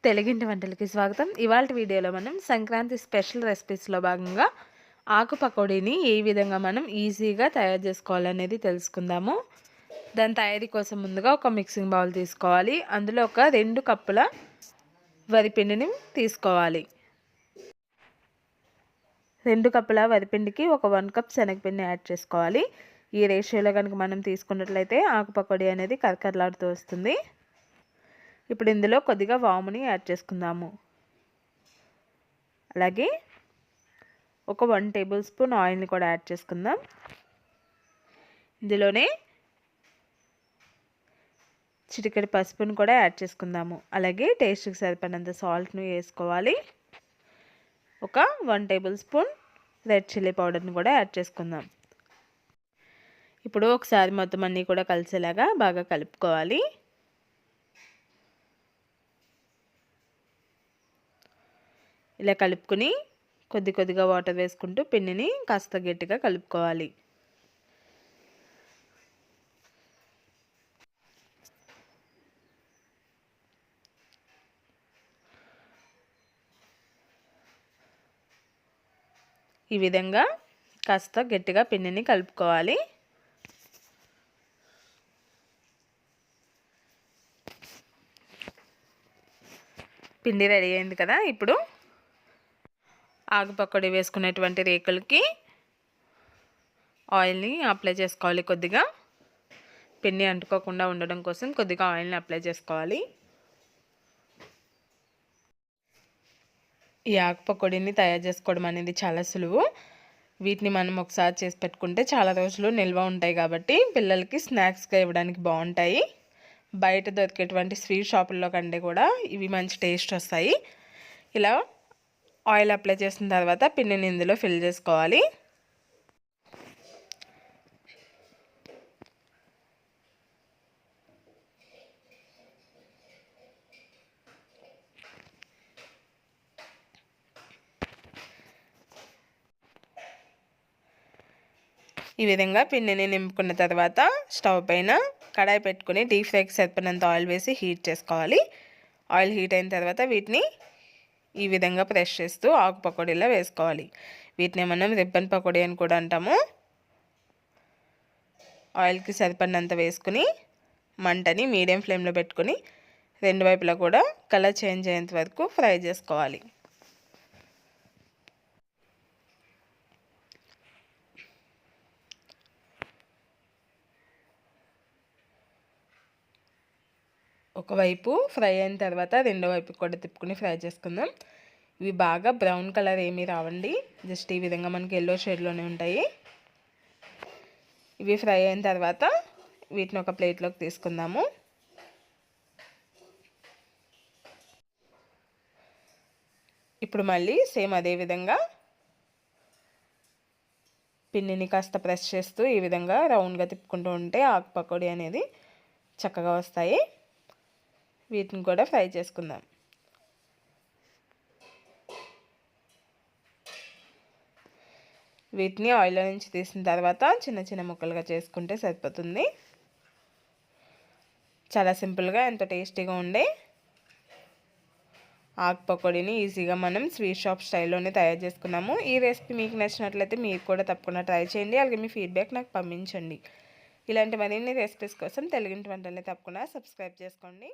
తెలుగింటి వంటలకి స్వాగతం. ఇవాల్టి వీడియోలో మనం సంక్రాంతి స్పెషల్ రెసిపీస్లో భాగంగా ఆకు పకోడీని ఏ విధంగా మనం ఈజీగా తయారు చేసుకోవాలనేది తెలుసుకుందాము. దాని తయారీ కోసం ముందుగా ఒక మిక్సింగ్ బౌల్ తీసుకోవాలి. అందులో ఒక 2 కప్పుల వరిపిండిని తీసుకోవాలి. 2 కప్పుల వరిపిండికి ఒక 1 కప్ శనగపిండిని యాడ్ చేసుకోవాలి. ఈ రేషియోలో కనుక మనం తీసుకున్నట్లయితే ఆకు పకోడీ అనేది కరకరలాడుతూ వస్తుంది. ఇప్పుడు ఇందులో కొద్దిగా వాముని యాడ్ చేసుకుందాము. అలాగే ఒక 1 టేబుల్ స్పూన్ ఆయిల్ని కూడా యాడ్ చేసుకుందాం. ఇందులోనే చిటికెడు పసుపును కూడా యాడ్ చేసుకుందాము. అలాగే టేస్ట్కి సరిపడినంత సాల్ట్ను వేసుకోవాలి. ఒక 1 టేబుల్ స్పూన్ రెడ్ చిల్లీ పౌడర్ని కూడా యాడ్ చేసుకుందాం. ఇప్పుడు ఒకసారి మొత్తం అన్నీ కూడా కలిసేలాగా బాగా కలుపుకోవాలి. ఇలా కలుపుకొని కొద్దిగా వాటర్ వేసుకుంటూ పిండిని కాస్త గట్టిగా కలుపుకోవాలి. ఈ విధంగా కాస్త గట్టిగా పిండిని కలుపుకోవాలి. పిండి రెడీ అయింది కదా. ఇప్పుడు ఆకు పకోడీ వేసుకునేటువంటి రేకులకి ఆయిల్ని అప్లై చేసుకోవాలి. కొద్దిగా పిండి అంటుకోకుండా ఉండడం కోసం కొద్దిగా ఆయిల్ని అప్లై చేసుకోవాలి. ఈ ఆకు పకోడీని తయారు చేసుకోవడం అనేది చాలా సులువు. వీటిని మనం ఒకసారి చేసి పెట్టుకుంటే చాలా రోజులు నిల్వ ఉంటాయి కాబట్టి పిల్లలకి స్నాక్స్గా ఇవ్వడానికి బాగుంటాయి. బయట దొరికేటువంటి స్వీట్ షాపుల్లో కంటే కూడా ఇవి మంచి టేస్ట్ వస్తాయి. ఇలా ఆయిల్ అప్లై చేసిన తర్వాత పిండిని ఇందులో ఫిల్ చేసుకోవాలి. ఈ విధంగా పిండిని నింపుకున్న తర్వాత స్టవ్ పైన కడాయి పెట్టుకుని డీప్ ఫ్రైకి సరిపడినంత ఆయిల్ వేసి హీట్ చేసుకోవాలి. ఆయిల్ హీట్ అయిన తర్వాత వీటిని ఈ విధంగా ప్రెస్ చేస్తూ ఆకు పకోడీలా వేసుకోవాలి. వీటిని మనం రిబ్బన్ పకోడీ అని కూడా అంటాము. ఆయిల్కి సరిపడినంత వేసుకుని మంటని మీడియం ఫ్లేమ్లో పెట్టుకుని 2 వైపులా కూడా కలర్ చేంజ్ అయ్యేంత వరకు ఫ్రై చేసుకోవాలి. ఒకవైపు ఫ్రై అయిన తర్వాత రెండో వైపు కూడా తిప్పుకుని ఫ్రై చేసుకుందాం. ఇవి బాగా బ్రౌన్ కలర్ ఏమీ రావండి, జస్ట్ ఈ విధంగా మనకి ఎల్లో షేడ్లోనే ఉంటాయి. ఇవి ఫ్రై అయిన తర్వాత వీటిని ఒక ప్లేట్లోకి తీసుకుందాము. ఇప్పుడు మళ్ళీ సేమ్ అదే విధంగా పిండిని కాస్త ప్రెస్ చేస్తూ ఈ విధంగా రౌండ్గా తిప్పుకుంటూ ఉంటే ఆకు పకోడీ అనేది చక్కగా వస్తాయి. వీటిని కూడా ఫ్రై చేసుకుందాం. వీటిని ఆయిల్లో నుంచి తీసిన తర్వాత చిన్న చిన్న ముక్కలుగా చేసుకుంటే సరిపోతుంది. చాలా సింపుల్గా ఎంతో టేస్టీగా ఉండే ఆకు పకోడీని ఈజీగా మనం స్వీట్ షాప్ స్టైల్లోనే తయారు చేసుకున్నాము. ఈ రెసిపీ మీకు నచ్చినట్లయితే మీరు కూడా తప్పకుండా ట్రై చేయండి. అలాగే మీ ఫీడ్బ్యాక్ నాకు పంపించండి. ఇలాంటి మరిన్ని రెసిపీస్ కోసం తెలుగింటి వంటల్ని తప్పకుండా సబ్స్క్రైబ్ చేసుకోండి.